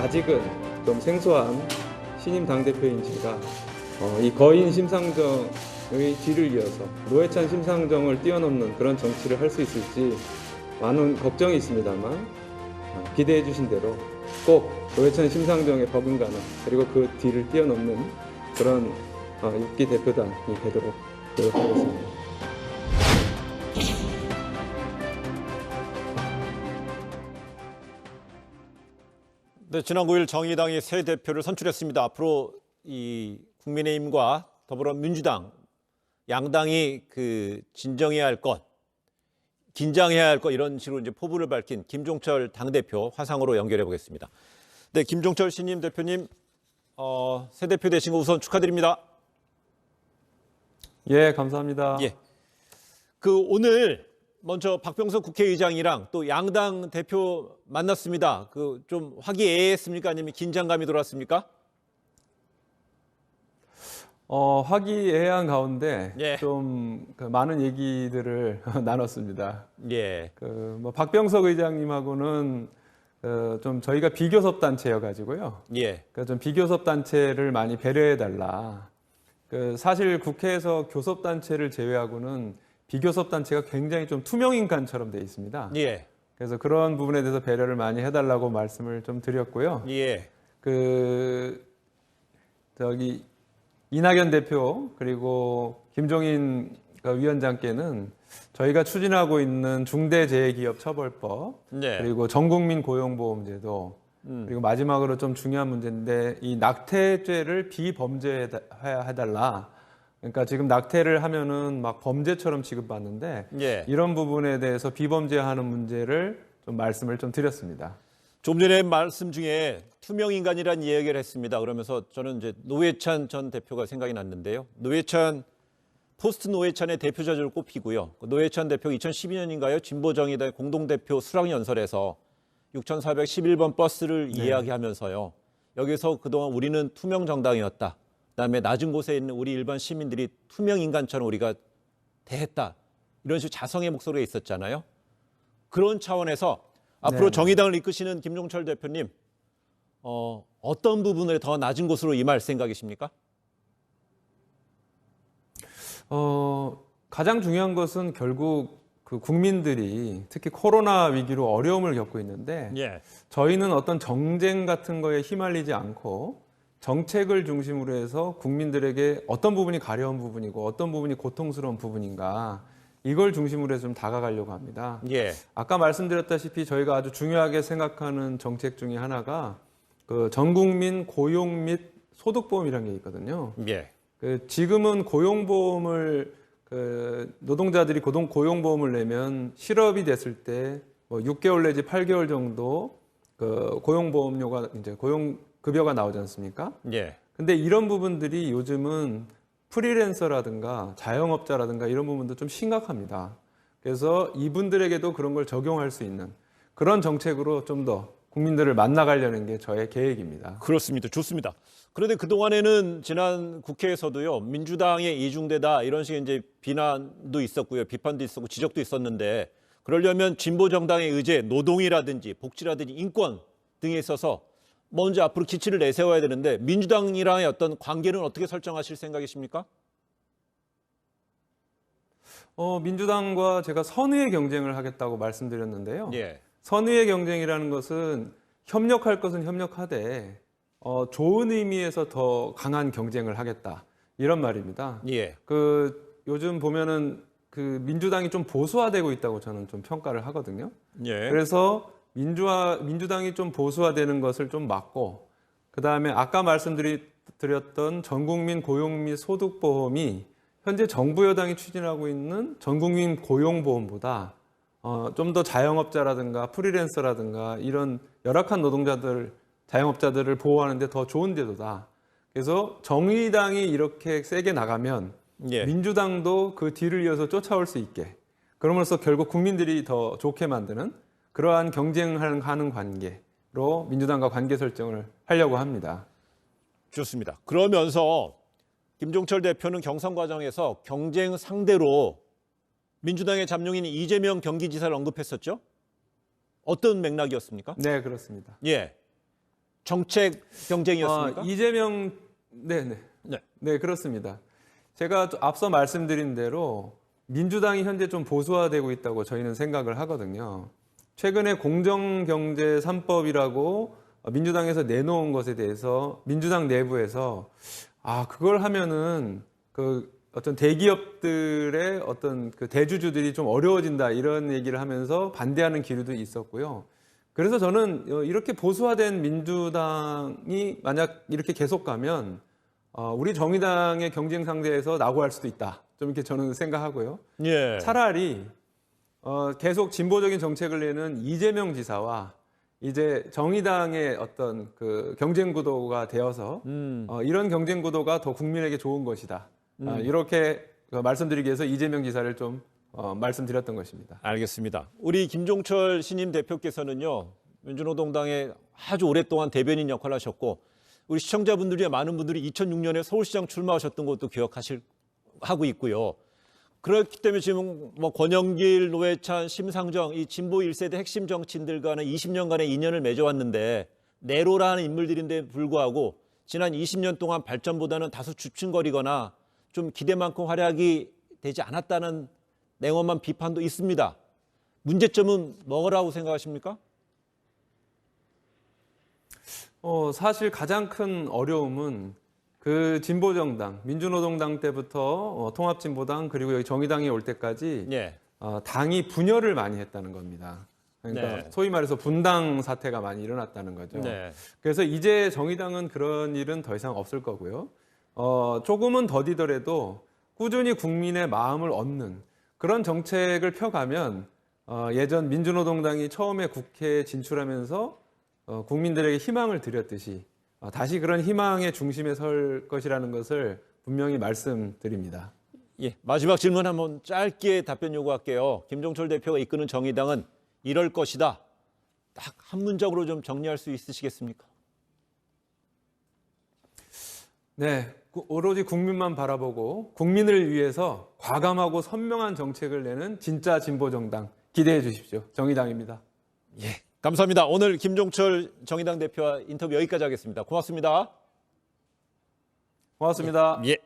아직은 좀 생소한 신임 당대표인 제가 이 거인 심상정의 뒤를 이어서 노회찬 심상정을 뛰어넘는 그런 정치를 할 수 있을지 많은 걱정이 있습니다만 기대해 주신 대로 꼭 노회찬 심상정의 버금가는 그리고 그 뒤를 뛰어넘는 그런 6기 대표단이 되도록 노력하겠습니다. 네, 지난 9일 정의당이 새 대표를 선출했습니다. 앞으로 이 국민의힘과 더불어민주당 양당이 진정해야 할 것, 긴장해야 할 것 이런 식으로 이제 포부를 밝힌 김종철 당대표 화상으로 연결해 보겠습니다. 네, 김종철 신임 대표님 새 대표 되신 거 우선 축하드립니다. 예, 감사합니다. 예. 오늘 먼저 박병석 국회의장이랑 또 양당 대표 만났습니다. 좀 화기애애했습니까? 아니면 긴장감이 돌았습니까? 화기애애한 가운데 예. 좀 많은 얘기들을 나눴습니다. 예. 박병석 의장님하고는 좀 저희가 비교섭 단체여가지고요. 예. 좀 비교섭 단체를 많이 배려해달라. 사실 국회에서 교섭 단체를 제외하고는 비교섭 단체가 굉장히 좀 투명인간처럼 돼 있습니다. 예. 그래서 그런 부분에 대해서 배려를 많이 해달라고 말씀을 좀 드렸고요. 예. 이낙연 대표 그리고 김종인 위원장께는 저희가 추진하고 있는 중대재해기업처벌법 네. 그리고 전국민 고용보험제도 그리고 마지막으로 좀 중요한 문제인데 이 낙태죄를 비범죄해달라. 그러니까 지금 낙태를 하면은 막 범죄처럼 취급받는데 예. 이런 부분에 대해서 비범죄하는 문제를 좀 말씀을 좀 드렸습니다. 좀 전에 말씀 중에 투명인간이라는 이야기를 했습니다. 그러면서 저는 이제 노회찬 전 대표가 생각이 났는데요. 포스트 노회찬의 대표자를 꼽히고요. 노회찬 대표가 2012년인가요? 진보정의당 공동대표 수락연설에서 6411번 버스를 이야기하면서요. 여기서 그동안 우리는 투명정당이었다. 그다음에 낮은 곳에 있는 우리 일반 시민들이 투명인간처럼 우리가 대했다. 이런 식으로 자성의 목소리가 있었잖아요. 그런 차원에서 앞으로 정의당을 이끄시는 김종철 대표님, 어떤 부분을 더 낮은 곳으로 임할 생각이십니까? 가장 중요한 것은 결국 국민들이 특히 코로나 위기로 어려움을 겪고 있는데 예. 저희는 어떤 정쟁 같은 거에 휘말리지 않고 정책을 중심으로 해서 국민들에게 어떤 부분이 가려운 부분이고 어떤 부분이 고통스러운 부분인가 이걸 중심으로 해서 좀 다가가려고 합니다. 예. 아까 말씀드렸다시피 저희가 아주 중요하게 생각하는 정책 중에 하나가 전국민 고용 및 소득보험이라는 게 있거든요. 예. 지금은 고용보험을 노동자들이 고용보험을 내면 실업이 됐을 때 6개월 내지 8개월 정도 고용보험료가 이제 고용급여가 나오지 않습니까? 예. 근데 이런 부분들이 요즘은 프리랜서라든가 자영업자라든가 이런 부분도 좀 심각합니다. 그래서 이분들에게도 그런 걸 적용할 수 있는 그런 정책으로 좀 더 국민들을 만나가려는 게 저의 계획입니다. 그렇습니다. 좋습니다. 그런데 그동안에는 지난 국회에서도요, 민주당의 이중대다 이런 식의 이제 비난도 있었고요, 비판도 있었고 지적도 있었는데 그러려면 진보정당의 의제, 노동이라든지 복지라든지 인권 등에 있어서 먼저 앞으로 기치를 내세워야 되는데 민주당이랑의 어떤 관계는 어떻게 설정하실 생각이십니까? 민주당과 제가 선의의 경쟁을 하겠다고 말씀드렸는데요. 예. 선의의 경쟁이라는 것은 협력할 것은 협력하되 좋은 의미에서 더 강한 경쟁을 하겠다 이런 말입니다. 예. 요즘 보면은 민주당이 좀 보수화되고 있다고 저는 좀 평가를 하거든요. 예. 그래서 민주당이 좀 보수화되는 것을 좀 막고 그다음에 아까 말씀드렸던 전국민 고용 및 소득보험이 현재 정부 여당이 추진하고 있는 전국민 고용보험보다 좀 더 자영업자라든가 프리랜서라든가 이런 열악한 노동자들, 자영업자들을 보호하는 데 더 좋은 제도다. 그래서 정의당이 이렇게 세게 나가면 예. 민주당도 그 뒤를 이어서 쫓아올 수 있게 그러면서 결국 국민들이 더 좋게 만드는 그러한 경쟁하는 관계로 민주당과 관계 설정을 하려고 합니다. 좋습니다. 그러면서 김종철 대표는 경선 과정에서 경쟁 상대로 민주당의 잠룡인 이재명 경기지사를 언급했었죠? 어떤 맥락이었습니까? 네, 그렇습니다. 예. 정책 경쟁이었습니까? 이재명 네네 네. 네 그렇습니다. 제가 앞서 말씀드린 대로 민주당이 현재 좀 보수화되고 있다고 저희는 생각을 하거든요. 최근에 공정경제 3법이라고 민주당에서 내놓은 것에 대해서 민주당 내부에서 그걸 하면은 그 어떤 대기업들의 어떤 그 대주주들이 좀 어려워진다 이런 얘기를 하면서 반대하는 기류도 있었고요. 그래서 저는 이렇게 보수화된 민주당이 만약 이렇게 계속 가면 우리 정의당의 경쟁 상대에서 낙오할 수도 있다. 좀 이렇게 저는 생각하고요. 예. 차라리 계속 진보적인 정책을 내는 이재명 지사와 이제 정의당의 어떤 그 경쟁 구도가 되어서 이런 경쟁 구도가 더 국민에게 좋은 것이다. 이렇게 말씀드리기 위해서 이재명 지사를 좀 말씀드렸던 것입니다. 알겠습니다. 우리 김종철 신임 대표께서는요, 민주노동당의 아주 오랫동안 대변인 역할을 하셨고, 우리 시청자분들이 많은 분들이 2006년에 서울시장 출마하셨던 것도 하고 있고요. 그렇기 때문에 지금 뭐 권영길, 노회찬, 심상정 이 진보 1세대 핵심 정치인들과는 20년간의 인연을 맺어왔는데 내로라는 인물들인데 불구하고 지난 20년 동안 발전보다는 다소 주춤거리거나 좀 기대만큼 활약이 되지 않았다는 냉엄한 비판도 있습니다. 문제점은 뭐라고 생각하십니까? 사실 가장 큰 어려움은 그 진보정당, 민주노동당 때부터 통합진보당 그리고 여기 정의당이 올 때까지 예. 당이 분열을 많이 했다는 겁니다. 그러니까 네. 소위 말해서 분당 사태가 많이 일어났다는 거죠. 네. 그래서 이제 정의당은 그런 일은 더 이상 없을 거고요. 조금은 더디더라도 꾸준히 국민의 마음을 얻는 그런 정책을 펴가면 예전 민주노동당이 처음에 국회에 진출하면서 국민들에게 희망을 드렸듯이 다시 그런 희망의 중심에 설 것이라는 것을 분명히 말씀드립니다. 예, 마지막 질문 한번 짧게 답변 요구할게요. 김종철 대표가 이끄는 정의당은 이럴 것이다. 딱 한 문장으로 좀 정리할 수 있으시겠습니까? 네, 오로지 국민만 바라보고 국민을 위해서 과감하고 선명한 정책을 내는 진짜 진보정당 기대해 주십시오. 정의당입니다. 예, 감사합니다. 오늘 김종철 정의당 대표와 인터뷰 여기까지 하겠습니다. 고맙습니다. 고맙습니다. 예.